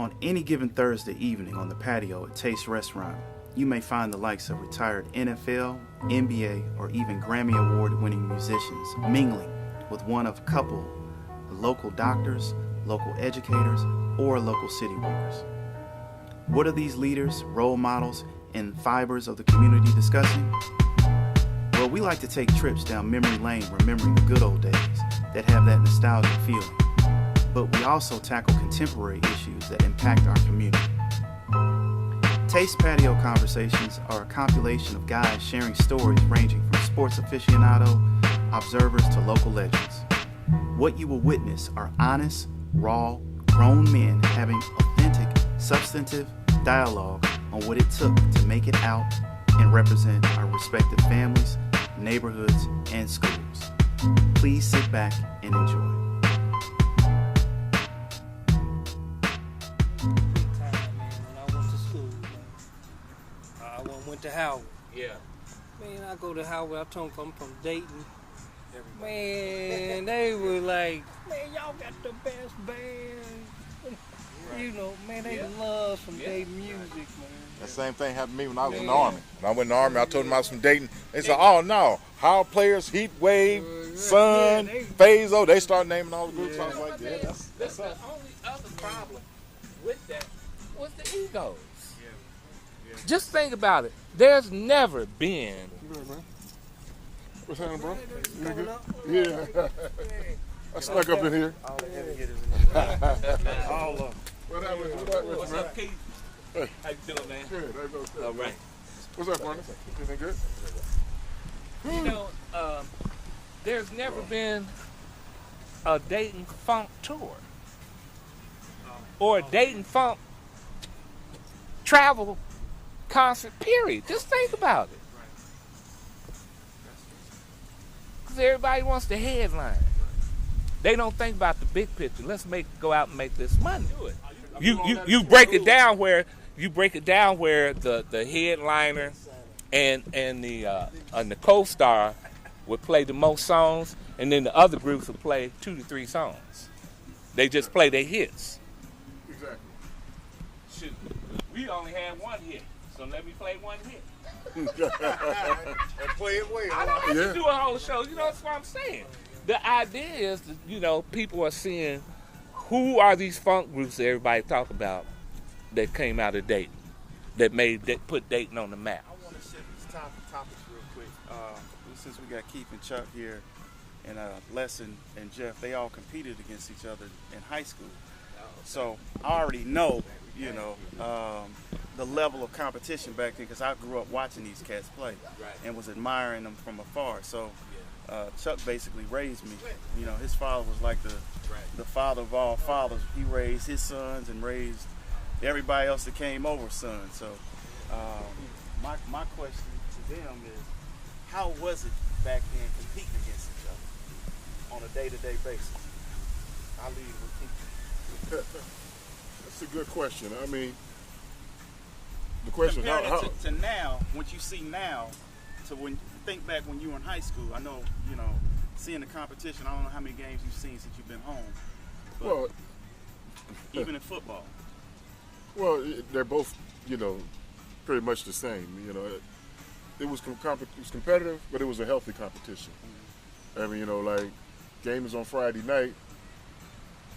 On any given Thursday evening on the patio at Taste Restaurant, you may find the likes of retired NFL, NBA, or even Grammy Award-winning musicians mingling with one of a couple of local doctors, local educators, or local city workers. What are these leaders, role models, and fibers of the community discussing? Well, we like to take trips down memory lane remembering the good old days that have that nostalgic feeling. But we also tackle contemporary issues that impact our community. Taste Patio Conversations are a compilation of guys sharing stories ranging from sports aficionado, observers to local legends. What you will witness are honest, raw, grown men having authentic, substantive dialogue on what it took to make it out and represent our respective families, neighborhoods, and schools. Please sit back and enjoy. Went to Howard. Yeah. Man, I go to Howard. I told them I'm from Dayton. Man, they were like, man, y'all got the best band. Right. You know, man, they love some Dayton music, man. That same thing happened to me when I was in the Army. When I went in the Army, I told them I was from Dayton. They said, oh, no. Howard Players, Heat Wave, Sun, Phazo. They started naming all the groups. I was like, yeah, that's the only other problem with that was the egos. Just think about it. There's never been. What's happening, bro? Yeah. I snuck up in here. All the heavy hitters in all of them. What's up, Keith? Hey. How you doing, man? Good. All right. What's up, Barney? Everything good? You know, there's never been a Dayton Funk tour or a Dayton Funk travel concert, period. Just think about it. Because everybody wants the headline. They don't think about the big picture. Let's go out and make this money. You break it down where the headliner and the co-star would play the most songs, and then the other groups would play 2 to 3 songs. They just play their hits. Exactly. Shoot, we only had one hit. So let me play one hit. And play it well. I don't have to do a whole show. You know, that's what I'm saying. The idea is that, you know, people are seeing who are these funk groups that everybody talk about that came out of Dayton, that put Dayton on the map. I want to shift these topics real quick. Since we got Keith and Chuck here, and Les and Jeff, they all competed against each other in high school. So I already know, you know, the level of competition back then, because I grew up watching these cats play and was admiring them from afar. So Chuck basically raised me. You know, his father was like the father of all fathers. He raised his sons and raised everybody else that came over sons. So my question to them is, how was it back then competing against each other on a day-to-day basis? I'll leave it with Keith. That's a good question. I mean, the question is how to now, what you see now, to when you think back when you were in high school. I know, you know, seeing the competition. I don't know how many games you've seen since you've been home. But well, even in football. Well, they're both, you know, pretty much the same. You know, it was competitive, but it was a healthy competition. Mm-hmm. I mean, you know, like game is on Friday night.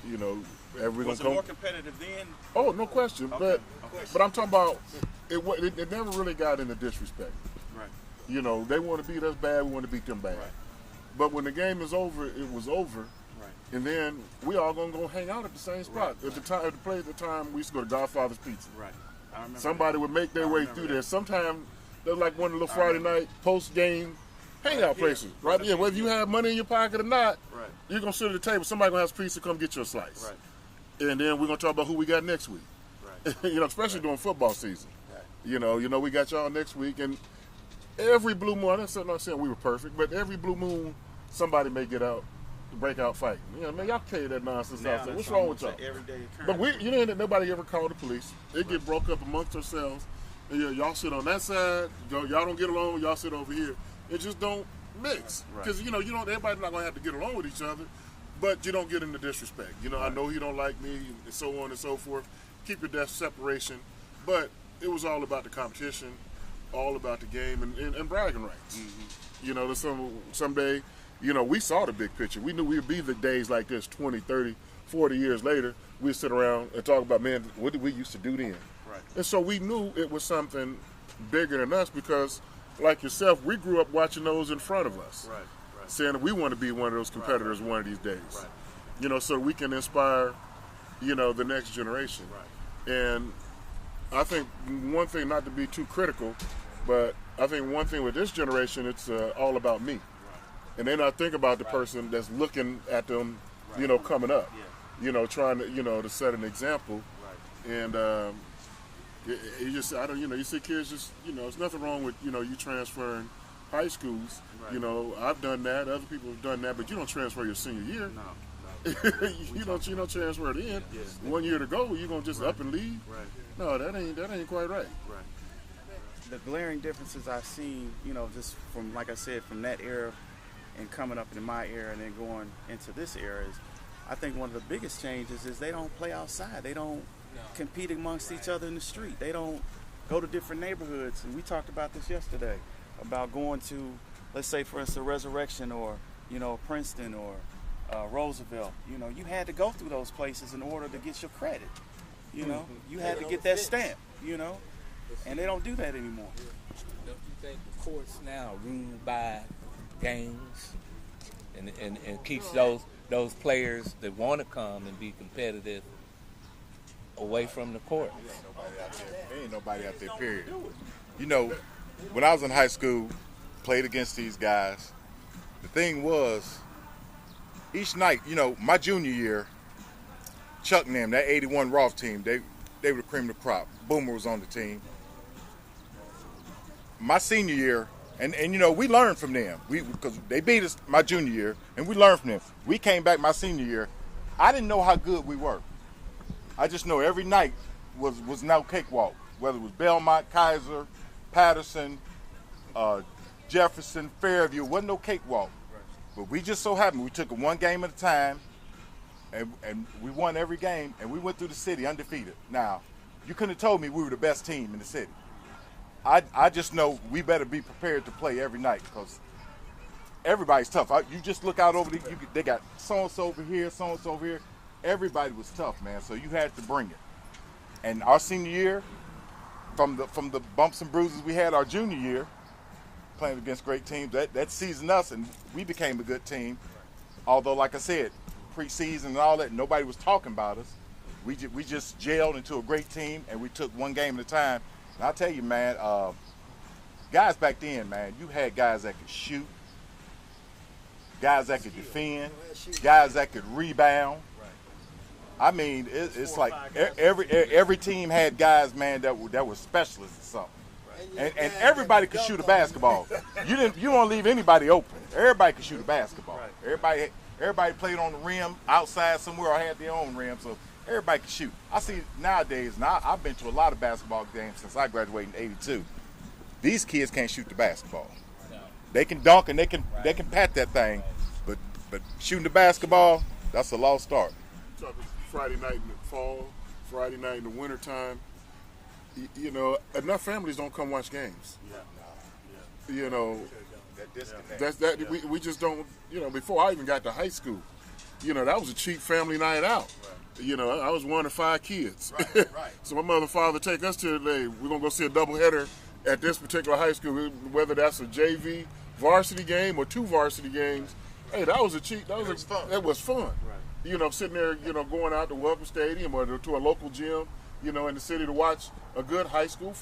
You know, was it more competitive then? Oh, no question. Okay. But I'm talking about it never really got into disrespect. Right. You know, they want to beat us bad, we want to beat them bad. Right. But when the game is over, it was over. Right. And then we all gonna go hang out at the same spot. Right. At the time we used to go to Godfather's Pizza. Right. I remember somebody would make their way through there. Sometimes they're like one of the little Friday night post game hangout places. Right? Yeah, whether you have money in your pocket or not, you're gonna sit at the table, somebody gonna have pizza, come get you a slice. Right. And then we're gonna talk about who we got next week. Right. You know, especially during football season. Right. You know, we got y'all next week, and every blue moon. I'm not saying we were perfect, but every blue moon, somebody may get out, break out fighting. You know, man, y'all carry that nonsense out there. What's wrong with y'all? But you know, nobody ever called the police. They get broke up amongst themselves. And y'all sit on that side. Y'all don't get along. Y'all sit over here. It just don't mix. Because you know, everybody's not gonna have to get along with each other. But you don't get into disrespect. You know, I know he don't like me, and so on and so forth. keep your desk separation, but it was all about the competition, all about the game, and bragging rights. You know, someday, you know, we saw the big picture. We knew we'd be the days like this 20, 30, 40 years later. We'd sit around and talk about, man, what did we used to do then? Right. And so we knew it was something bigger than us because, like yourself, we grew up watching those in front of us. Right. Saying that we want to be one of those competitors one of these days. Right. You know, so we can inspire, you know, the next generation. Right. And I think one thing, not to be too critical, but I think one thing with this generation, it's all about me. Right. And they not think about the person that's looking at them, you know, coming up. Yeah. You know, trying to, you know, to set an example. Right. And you just, I don't, you know, you see kids just, you know, there's nothing wrong with, you know, you transferring high schools. Right. You know, I've done that. Other people have done that, but you don't transfer your senior year. No. you don't transfer it in. Yes. 1 year to go, you gonna just up and leave? Right. No, that ain't quite right. Right. The glaring differences I've seen, you know, just from, like I said, from that era and coming up in my era and then going into this era is, I think one of the biggest changes is they don't play outside. They don't compete amongst each other in the street. They don't go to different neighborhoods. And we talked about this yesterday, about going to, let's say, for instance, Resurrection or, you know, Princeton or Roosevelt. You know, you had to go through those places in order to get your credit. You know, you had to get that stamp, you know, and they don't do that anymore. Don't you think the courts now ruled by games and keeps those players that want to come and be competitive away from the court? There ain't nobody out there, period. You know, when I was in high school, played against these guys, the thing was, each night, you know, my junior year, Chuck and them, that 81 Rolf team, they were the cream of the crop. Boomer was on the team. My senior year, and you know, we learned from them. Because they beat us my junior year, and we learned from them. We came back my senior year. I didn't know how good we were. I just know every night was no cakewalk. Whether it was Belmont, Kaiser, Patterson, Jefferson, Fairview, wasn't no cakewalk. But we just so happened we took it one game at a time, and we won every game, and we went through the city undefeated. Now, you couldn't have told me we were the best team in the city. I just know we better be prepared to play every night because everybody's tough. You just look out over they got so-and-so over here, so-and-so over here. Everybody was tough, man, so you had to bring it. And our senior year, from the bumps and bruises we had our junior year, playing against great teams, that seasoned us, and we became a good team. Although, like I said, preseason and all that, nobody was talking about us. We just gelled into a great team, and we took one game at a time. And I'll tell you, man, guys back then, man, you had guys that could shoot, guys that could defend, guys that could rebound. I mean, it's like every team had guys, man, that were specialists or something. And everybody could shoot a basketball. You don't leave anybody open. Everybody could shoot a basketball. Everybody played on the rim, outside somewhere, or had their own rim, so everybody could shoot. I see nowadays, I've been to a lot of basketball games since I graduated in '82. These kids can't shoot the basketball. They can dunk and they can pat that thing, but shooting the basketball, that's a lost art. Friday night in the fall, Friday night in the wintertime, you know, enough families don't come watch games. You know, we just don't, you know, before I even got to high school, you know, that was a cheap family night out. You know, I was one of 5 kids. So my mother and father take us to, we're going to go see a doubleheader at this particular high school, whether that's a JV varsity game or 2 varsity games. Hey, that was fun. You know, sitting there, you know, going out to Welcome Stadium or to a local gym, you know, in the city to watch a good high school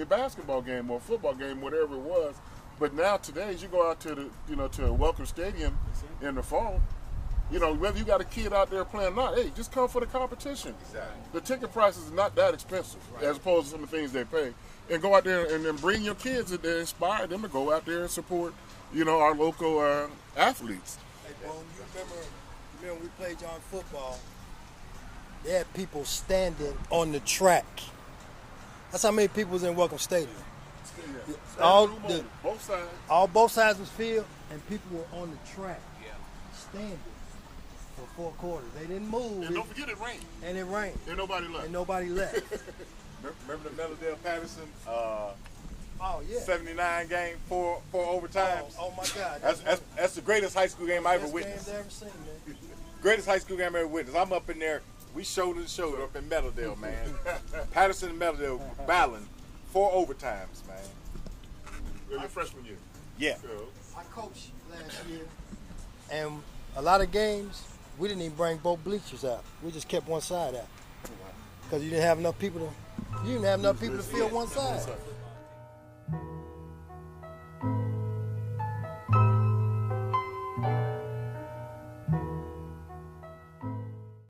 basketball game or football game, whatever it was. But now today, as you go out to to Welcome Stadium in the fall, you know, whether you got a kid out there playing or not, hey, just come for the competition. Exactly. The ticket prices are not that expensive as opposed to some of the things they pay. And go out there and then bring your kids and inspire them to go out there and support, you know, our local athletes. Hey, Boone, you remember when we played y'all football, they had people standing on the track. That's how many people was in Welcome Stadium. Both sides. Both sides was filled, and people were on the track, standing. for 4 quarters. They didn't move. And don't forget it rained. And it rained. And nobody left. And nobody left. Remember the Mellowdale Patterson Oh yeah. 79 game, four overtimes? Oh my God. That's the greatest high school game I ever Best witnessed. games I ever seen, man. Greatest high school game I ever witnessed. I'm up in there. We shoulder to shoulder up in Mellowdale, man. Patterson and Mellowdale battling 4 overtimes, man. Your freshman year. Yeah. I coached last year, and a lot of games we didn't even bring both bleachers out. We just kept one side out because you didn't have enough people to. You didn't have enough people to fill one side.